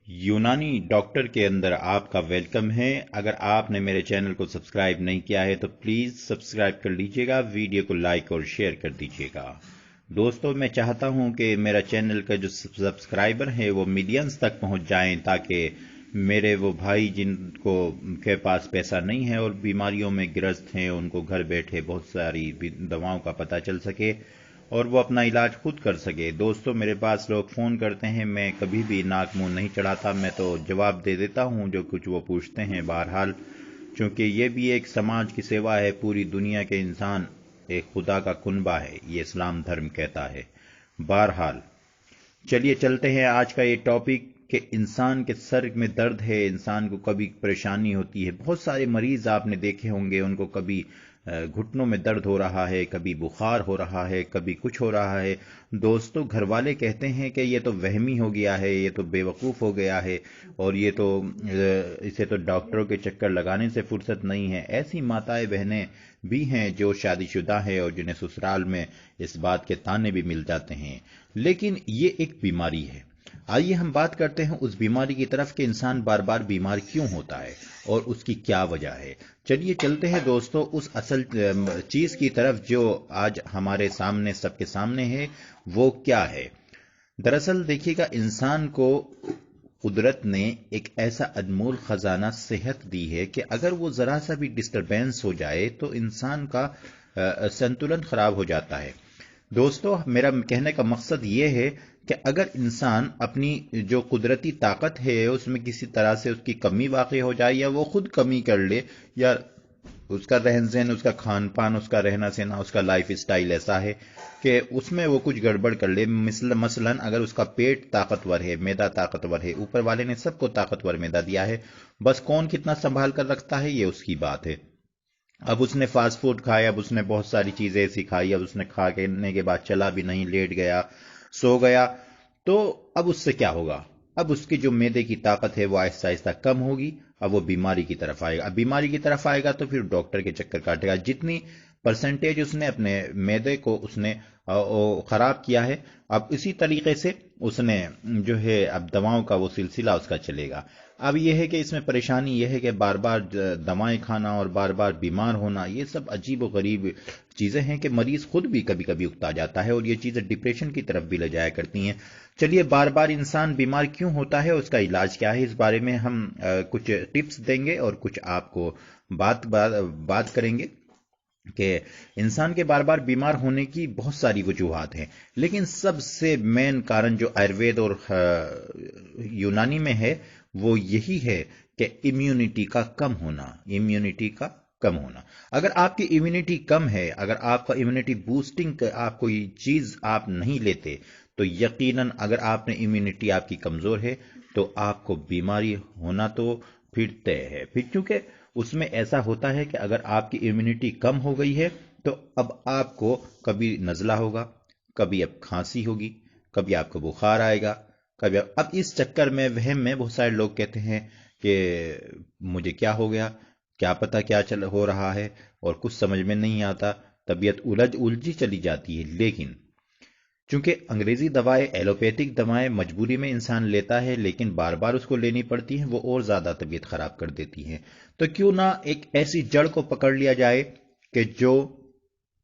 यूनानी डॉक्टर के अंदर आपका वेलकम है। अगर आपने मेरे चैनल को सब्सक्राइब नहीं किया है तो प्लीज़ सब्सक्राइब कर लीजिएगा, वीडियो को लाइक और शेयर कर दीजिएगा। दोस्तों, मैं चाहता हूं कि मेरा चैनल का जो सब्सक्राइबर है वो मिलियंस तक पहुंच जाएं, ताकि मेरे वो भाई जिनको के पास पैसा नहीं है और बीमारियों में ग्रस्त हैं उनको घर बैठे बहुत सारी दवाओं का पता चल सके और वो अपना इलाज खुद कर सके। दोस्तों, मेरे पास लोग फ़ोन करते हैं, मैं कभी भी नाक मुंह नहीं चढ़ाता, मैं तो जवाब दे देता हूं जो कुछ वो पूछते हैं। बहरहाल, चूँकि ये भी एक समाज की सेवा है, पूरी दुनिया के इंसान एक खुदा का कुनबा है, ये इस्लाम धर्म कहता है। बहरहाल, चलिए चलते हैं आज का ये टॉपिक कि इंसान के सर में दर्द है, इंसान को कभी परेशानी होती है। बहुत सारे मरीज आपने देखे होंगे, उनको कभी घुटनों में दर्द हो रहा है, कभी बुखार हो रहा है, कभी कुछ हो रहा है। दोस्तों, घर वाले कहते हैं कि ये तो वहमी हो गया है, ये तो बेवकूफ़ हो गया है और ये तो इसे तो डॉक्टरों के चक्कर लगाने से फुर्सत नहीं है। ऐसी माताएं बहनें भी हैं जो शादीशुदा हैं और जिन्हें ससुराल में इस बात के ताने भी मिल जाते हैं। लेकिन ये एक बीमारी है। आइए हम बात करते हैं उस बीमारी की तरफ कि इंसान बार बार बीमार क्यों होता है और उसकी क्या वजह है। चलिए चलते हैं दोस्तों उस असल चीज की तरफ जो आज हमारे सामने, सबके सामने है। वो क्या है? दरअसल देखिएगा, इंसान को कुदरत ने एक ऐसा अनमोल खजाना सेहत दी है कि अगर वो जरा सा भी डिस्टरबेंस हो जाए तो इंसान का संतुलन खराब हो जाता है। दोस्तों, मेरा कहने का मकसद ये है कि अगर इंसान अपनी जो कुदरती ताकत है उसमें किसी तरह से उसकी कमी वाक़ई हो जाए या वो खुद कमी कर ले, या उसका रहन सहन, उसका खान पान, उसका रहना सहना, उसका लाइफ स्टाइल ऐसा है कि उसमें वो कुछ गड़बड़ कर ले। मसलन अगर उसका पेट ताकतवर है, मैदा ताकतवर है, ऊपर वाले ने सबको ताकतवर मैदा दिया है, बस कौन कितना संभाल कर रखता है ये उसकी बात है। अब उसने फास्ट फूड खाया, अब उसने बहुत सारी चीजें ऐसी खाई, अब उसने खाने के बाद चला भी नहीं, लेट गया, सो गया, तो अब उससे क्या होगा? अब उसकी जो मैदे की ताकत है वो आहिस्ता आहिस्ता कम होगी। अब वो बीमारी की तरफ आएगा। अब बीमारी की तरफ आएगा तो फिर डॉक्टर के चक्कर काटेगा। जितनी परसेंटेज उसने अपने मैदे को उसने खराब किया है, अब इसी तरीके से उसने जो है अब दवाओं का वो सिलसिला उसका चलेगा। अब यह है कि इसमें परेशानी यह है कि बार बार दवाएं खाना और बार बार बीमार होना, ये सब अजीब और गरीब चीजें हैं कि मरीज खुद भी कभी कभी उकता जाता है और ये चीजें डिप्रेशन की तरफ भी ले जाया करती हैं। चलिए, बार बार इंसान बीमार क्यों होता है, उसका इलाज क्या है, इस बारे में हम कुछ टिप्स देंगे और कुछ आपको बात करेंगे कि इंसान के बार बार बीमार होने की बहुत सारी वजूहात हैं। लेकिन सबसे मेन कारण जो आयुर्वेद और यूनानी में है वो यही है कि इम्यूनिटी का कम होना। इम्यूनिटी का कम होना। अगर आपकी इम्यूनिटी कम है, अगर आपका इम्यूनिटी बूस्टिंग आप कोई चीज आप नहीं लेते, तो यकीनन अगर आपने इम्यूनिटी आपकी कमजोर है तो आपको बीमारी होना तो फिर तय है। फिर क्योंकि उसमें ऐसा होता है कि अगर आपकी इम्यूनिटी कम हो गई है तो अब आपको कभी नज़ला होगा, कभी अब खांसी होगी, कभी आपको बुखार आएगा, कभी अब इस चक्कर में, वहम में बहुत सारे लोग कहते हैं कि मुझे क्या हो गया, क्या पता क्या चल हो रहा है और कुछ समझ में नहीं आता, तबीयत उलझी चली जाती है। लेकिन चूंकि अंग्रेजी दवाएं, एलोपैथिक दवाएं मजबूरी में इंसान लेता है, लेकिन बार बार उसको लेनी पड़ती हैं, वो और ज्यादा तबीयत खराब कर देती हैं। तो क्यों ना एक ऐसी जड़ को पकड़ लिया जाए कि जो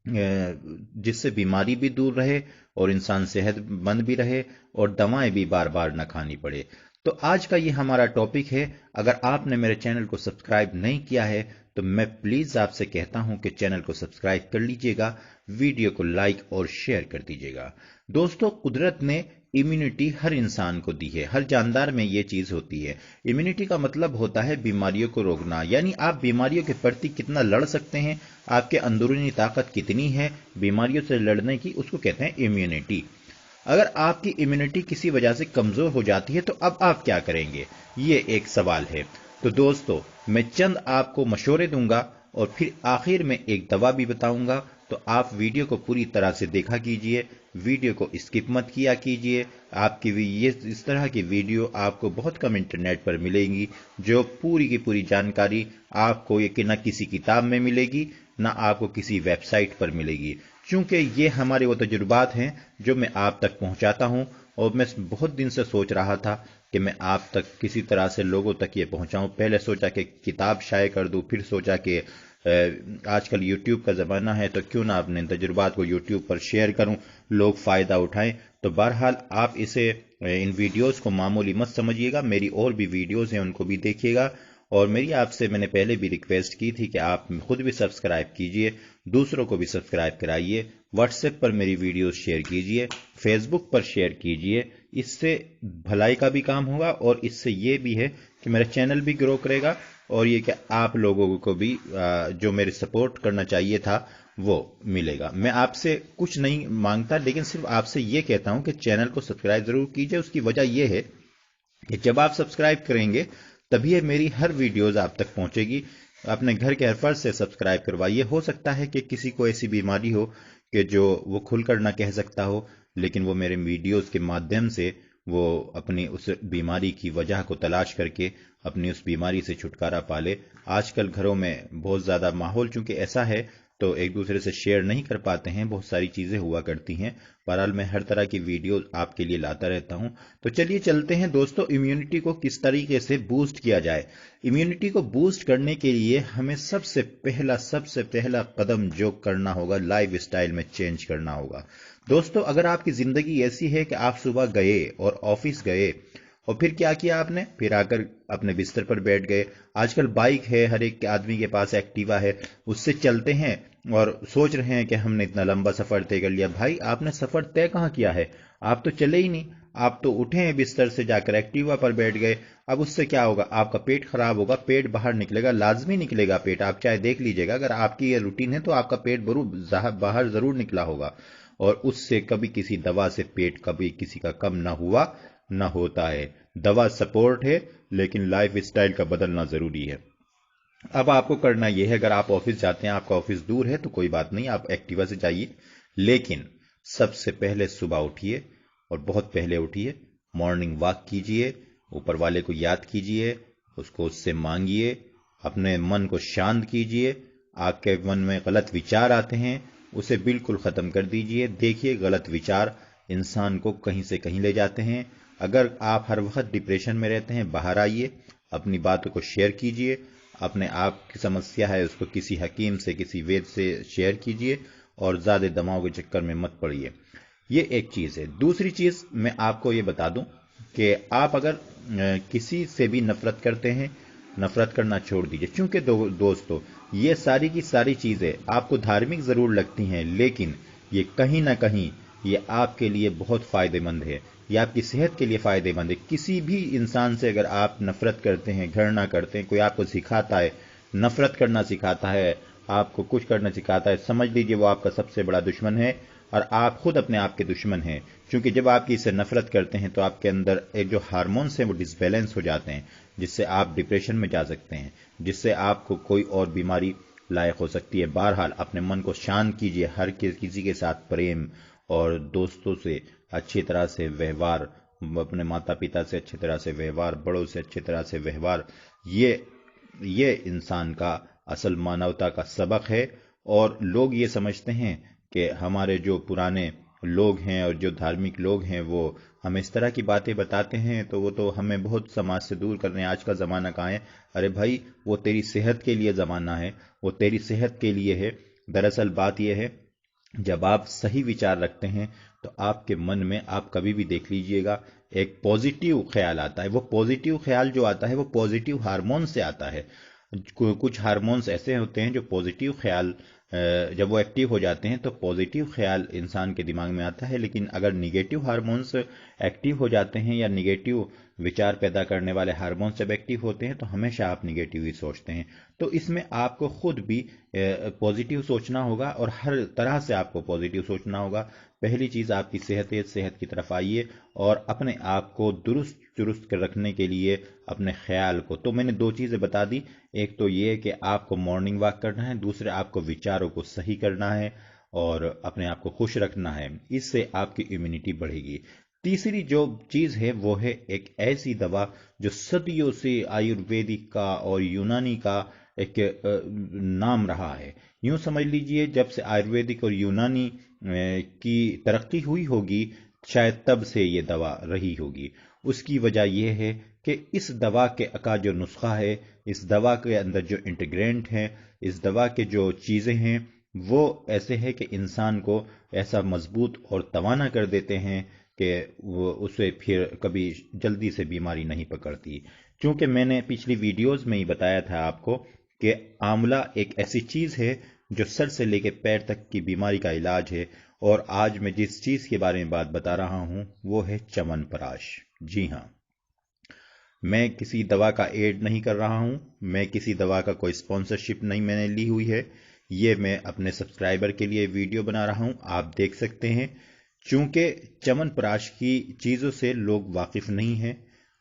जिससे बीमारी भी दूर रहे और इंसान सेहतमंद भी रहे और दवाएं भी बार बार न खानी पड़े। तो आज का ये हमारा टॉपिक है। अगर आपने मेरे चैनल को सब्सक्राइब नहीं किया है तो मैं प्लीज आपसे कहता हूं कि चैनल को सब्सक्राइब कर लीजिएगा, वीडियो को लाइक और शेयर कर दीजिएगा। दोस्तों, कुदरत ने इम्यूनिटी हर इंसान को दी है, हर जानदार में यह चीज होती है। इम्यूनिटी का मतलब होता है बीमारियों को रोकना, यानी आप बीमारियों के प्रति कितना लड़ सकते हैं, आपके अंदरूनी ताकत कितनी है बीमारियों से लड़ने की, उसको कहते हैं इम्यूनिटी। अगर आपकी इम्यूनिटी किसी वजह से कमजोर हो जाती है तो अब आप क्या करेंगे, ये एक सवाल है। तो दोस्तों, मैं चंद आपको मशवरे दूंगा और फिर आखिर में एक दवा भी बताऊंगा। तो आप वीडियो को पूरी तरह से देखा कीजिए, वीडियो को स्किप मत किया कीजिए। आपकी ये इस तरह की वीडियो आपको बहुत कम इंटरनेट पर मिलेंगी, जो पूरी की पूरी जानकारी आपको ये न किसी किताब में मिलेगी, ना आपको किसी वेबसाइट पर मिलेगी। चूंकि ये हमारे वो तजुर्बात हैं जो मैं आप तक पहुंचाता हूं, और मैं बहुत दिन से सोच रहा था कि मैं आप तक किसी तरह से लोगों तक ये पहुंचाऊं। पहले सोचा कि किताब शाये कर दूं, फिर सोचा कि आजकल यूट्यूब का ज़माना है तो क्यों ना अपने तजुर्बात को यूट्यूब पर शेयर करूं, लोग फ़ायदा उठाएं। तो बहरहाल आप इसे इन वीडियोस को मामूली मत समझिएगा, मेरी और भी वीडियोस हैं उनको भी देखिएगा। और मेरी आपसे मैंने पहले भी रिक्वेस्ट की थी कि आप खुद भी सब्सक्राइब कीजिए, दूसरों को भी सब्सक्राइब कराइए, व्हाट्सएप पर मेरी वीडियोस शेयर कीजिए, फेसबुक पर शेयर कीजिए। इससे भलाई का भी काम होगा और इससे ये भी है कि मेरा चैनल भी ग्रो करेगा और ये कि आप लोगों को भी जो मेरे सपोर्ट करना चाहिए था वो मिलेगा। मैं आपसे कुछ नहीं मांगता, लेकिन सिर्फ आपसे ये कहता हूं कि चैनल को सब्सक्राइब जरूर कीजिए। उसकी वजह यह है कि जब आप सब्सक्राइब करेंगे तभी मेरी हर वीडियोस आप तक पहुंचेगी। अपने घर के हर फर्ज से सब्सक्राइब करवाइए। हो सकता है कि किसी को ऐसी बीमारी हो कि जो वो खुलकर ना कह सकता हो, लेकिन वो मेरे वीडियोस के माध्यम से वो अपनी उस बीमारी की वजह को तलाश करके अपनी उस बीमारी से छुटकारा पाले। आजकल घरों में बहुत ज़्यादा माहौल चूंकि ऐसा है तो एक दूसरे से शेयर नहीं कर पाते हैं, बहुत सारी चीज़ें हुआ करती हैं। बहरहाल मैं हर तरह की वीडियो आपके लिए लाता रहता हूं। तो चलिए चलते हैं दोस्तों, इम्यूनिटी को किस तरीके से बूस्ट किया जाए। इम्यूनिटी को बूस्ट करने के लिए हमें सबसे पहला कदम जो करना होगा, लाइफ स्टाइल में चेंज करना होगा। दोस्तों, अगर आपकी जिंदगी ऐसी है कि आप सुबह गए और ऑफिस गए और फिर क्या किया आपने, फिर आकर अपने बिस्तर पर बैठ गए। आजकल बाइक है, हर एक आदमी के पास एक्टिवा है, उससे चलते हैं और सोच रहे हैं कि हमने इतना लंबा सफर तय कर लिया। भाई, आपने सफर तय कहाँ किया है? आप तो चले ही नहीं, आप तो उठे हैं बिस्तर से, जाकर एक्टिवा पर बैठ गए। अब उससे क्या होगा? आपका पेट खराब होगा, पेट बाहर निकलेगा, लाजमी निकलेगा पेट। आप चाहे देख लीजिएगा, अगर आपकी ये रूटीन है तो आपका पेट बाहर जरूर निकला होगा। और उससे कभी किसी दवा से पेट कभी किसी का कम ना हुआ ना होता है। दवा सपोर्ट है, लेकिन लाइफ स्टाइल का बदलना जरूरी है। अब आपको करना यह है, अगर आप ऑफिस जाते हैं, आपका ऑफिस दूर है तो कोई बात नहीं, आप एक्टिवा से जाइए, लेकिन सबसे पहले सुबह उठिए और बहुत पहले उठिए, मॉर्निंग वॉक कीजिए, ऊपर वाले को याद कीजिए, उससे मांगिए, अपने मन को शांत कीजिए। आपके मन में गलत विचार आते हैं, उसे बिल्कुल खत्म कर दीजिए। देखिए, गलत विचार इंसान को कहीं से कहीं ले जाते हैं। अगर आप हर वक्त डिप्रेशन में रहते हैं, बाहर आइए, अपनी बातों को शेयर कीजिए, अपने आप की समस्या है उसको किसी हकीम से, किसी वेद से शेयर कीजिए और ज्यादा दवाओं के चक्कर में मत पड़िए। ये एक चीज है। दूसरी चीज मैं आपको ये बता दूं कि आप अगर किसी से भी नफरत करते हैं, नफरत करना छोड़ दीजिए। चूंकि दोस्तों, ये सारी की सारी चीजें आपको धार्मिक जरूर लगती हैं, लेकिन ये कहीं ना कहीं ये आपके लिए बहुत फायदेमंद है, ये आपकी सेहत के लिए फायदेमंद है। किसी भी इंसान से अगर आप नफरत करते हैं, घृणा करते हैं, कोई आपको सिखाता है, नफरत करना सिखाता है, आपको कुछ करना सिखाता है, समझ लीजिए वो आपका सबसे बड़ा दुश्मन है और आप खुद अपने आप के दुश्मन हैं। क्योंकि जब आप इससे नफरत करते हैं तो आपके अंदर एक जो हार्मोन्स हैं वो डिसबैलेंस हो जाते हैं, जिससे आप डिप्रेशन में जा सकते हैं, जिससे आपको कोई और बीमारी लायक हो सकती है। बहरहाल अपने मन को शांत कीजिए, हर किसी के साथ प्रेम और दोस्तों से अच्छी तरह से व्यवहार, अपने माता पिता से अच्छी तरह से व्यवहार, बड़ों से अच्छी तरह से व्यवहार, ये इंसान का असल मानवता का सबक है। और लोग ये समझते हैं कि हमारे जो पुराने लोग हैं और जो धार्मिक लोग हैं वो हमें इस तरह की बातें बताते हैं तो वो तो हमें बहुत समाज से दूर कर रहे हैं। आज का ज़माना कहाँ है? अरे भाई, वो तेरी सेहत के लिए ज़माना है, वो तेरी सेहत के लिए है। दरअसल बात यह है, जब आप सही विचार रखते हैं तो आपके मन में, आप कभी भी देख लीजिएगा, एक पॉजिटिव ख्याल आता है। वो पॉजिटिव ख्याल जो आता है वो पॉजिटिव हार्मोन से आता है। कुछ हार्मोन्स ऐसे होते हैं जो पॉजिटिव ख्याल, जब वो एक्टिव हो जाते हैं तो पॉजिटिव ख्याल इंसान के दिमाग में आता है। लेकिन अगर निगेटिव हार्मोन्स एक्टिव हो जाते हैं या निगेटिव विचार पैदा करने वाले हार्मोन्स जब एक्टिव होते हैं तो हमेशा आप निगेटिव ही सोचते हैं। तो इसमें आपको खुद भी पॉजिटिव सोचना होगा और हर तरह से आपको पॉजिटिव सोचना होगा। पहली चीज आपकी सेहत है, सेहत की तरफ आइए और अपने आप को दुरुस्त चुरुस्त रखने के लिए अपने ख्याल को, तो मैंने दो चीजें बता दी। एक तो ये कि आपको मॉर्निंग वॉक करना है, दूसरे आपको विचारों को सही करना है और अपने आप को खुश रखना है। इससे आपकी इम्यूनिटी बढ़ेगी। तीसरी जो चीज है वो है एक ऐसी दवा जो सदियों से आयुर्वेदिक का और यूनानी का एक नाम रहा है। यूं समझ लीजिए, जब से आयुर्वेदिक और यूनानी की तरक्की हुई होगी, शायद तब से ये दवा रही होगी। उसकी वजह यह है कि इस दवा का जो नुस्खा है, इस दवा के अंदर जो इंटीग्रेंट हैं, इस दवा के जो चीज़ें हैं, वो ऐसे है कि इंसान को ऐसा मजबूत और तवाना कर देते हैं कि वो उसे फिर कभी जल्दी से बीमारी नहीं पकड़ती। क्योंकि मैंने पिछली वीडियोस में ही बताया था आपको कि आंवला एक ऐसी चीज़ है जो सर से लेकर पैर तक की बीमारी का इलाज है। और आज मैं जिस चीज़ के बारे में बात बता रहा हूं वो है च्यवनप्राश। जी हाँ, मैं किसी दवा का एड नहीं कर रहा हूं, मैं किसी दवा का कोई स्पॉन्सरशिप नहीं मैंने ली हुई है। ये मैं अपने सब्सक्राइबर के लिए वीडियो बना रहा हूं, आप देख सकते हैं। चूंकि च्यवनप्राश की चीज़ों से लोग वाकिफ नहीं हैं,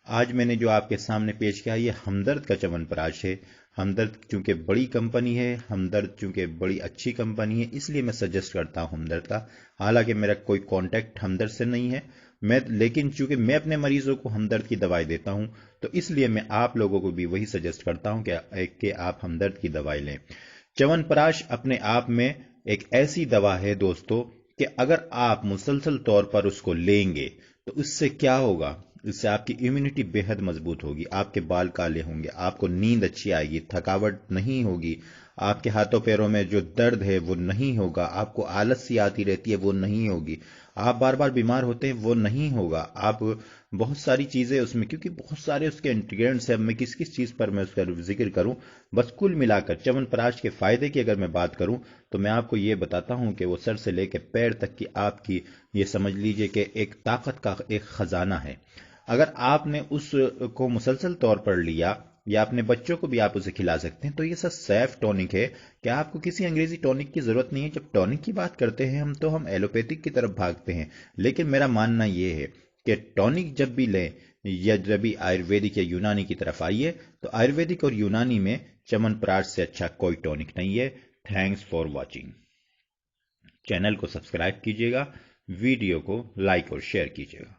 आज मैंने जो आपके सामने पेश किया ये हमदर्द का च्यवनप्राश है। हमदर्द चूंकि बड़ी कंपनी है, हमदर्द चूंकि बड़ी अच्छी कंपनी है, इसलिए मैं सजेस्ट करता हूं हमदर्द का। हालांकि मेरा कोई कांटेक्ट हमदर्द से नहीं है, लेकिन चूंकि मैं अपने मरीजों को हमदर्द की दवाई देता हूं, तो इसलिए मैं आप लोगों को भी वही सजेस्ट करता हूं कि आप हमदर्द की दवाई लें। च्यवनप्राश अपने आप में एक ऐसी दवा है दोस्तों कि अगर आप मुसलसल तौर पर उसको लेंगे तो उससे क्या होगा, इससे आपकी इम्यूनिटी बेहद मजबूत होगी, आपके बाल काले होंगे, आपको नींद अच्छी आएगी, थकावट नहीं होगी, आपके हाथों पैरों में जो दर्द है वो नहीं होगा, आपको आलस सी आती रहती है वो नहीं होगी, आप बार बार बीमार होते हैं वो नहीं होगा। आप बहुत सारी चीजें उसमें, क्योंकि बहुत सारे उसके इंग्रेडिएंट्स हैं, मैं किस किस चीज पर मैं उसका जिक्र करूं। बस कुल मिलाकर च्यवनप्राश के फायदे की अगर मैं बात करूं तो मैं आपको ये बताता हूं कि वो सर से लेकर पैर तक की आपकी, ये समझ लीजिए कि एक ताकत का एक खजाना है। अगर आपने उसको मुसलसल तौर पर लिया या अपने बच्चों को भी आप उसे खिला सकते हैं, तो ये सब सैफ टॉनिक है कि आपको किसी अंग्रेजी टॉनिक की जरूरत नहीं है। जब टॉनिक की बात करते हैं हम, तो हम एलोपैथिक की तरफ भागते हैं, लेकिन मेरा मानना यह है कि टॉनिक जब भी लें या जब भी आयुर्वेदिक या यूनानी की तरफ आइए, तो आयुर्वेदिक और यूनानी में च्यवनप्राश से अच्छा कोई टॉनिक नहीं है। Thanks for watching. चैनल को सब्सक्राइब कीजिएगा, वीडियो को लाइक और शेयर कीजिएगा।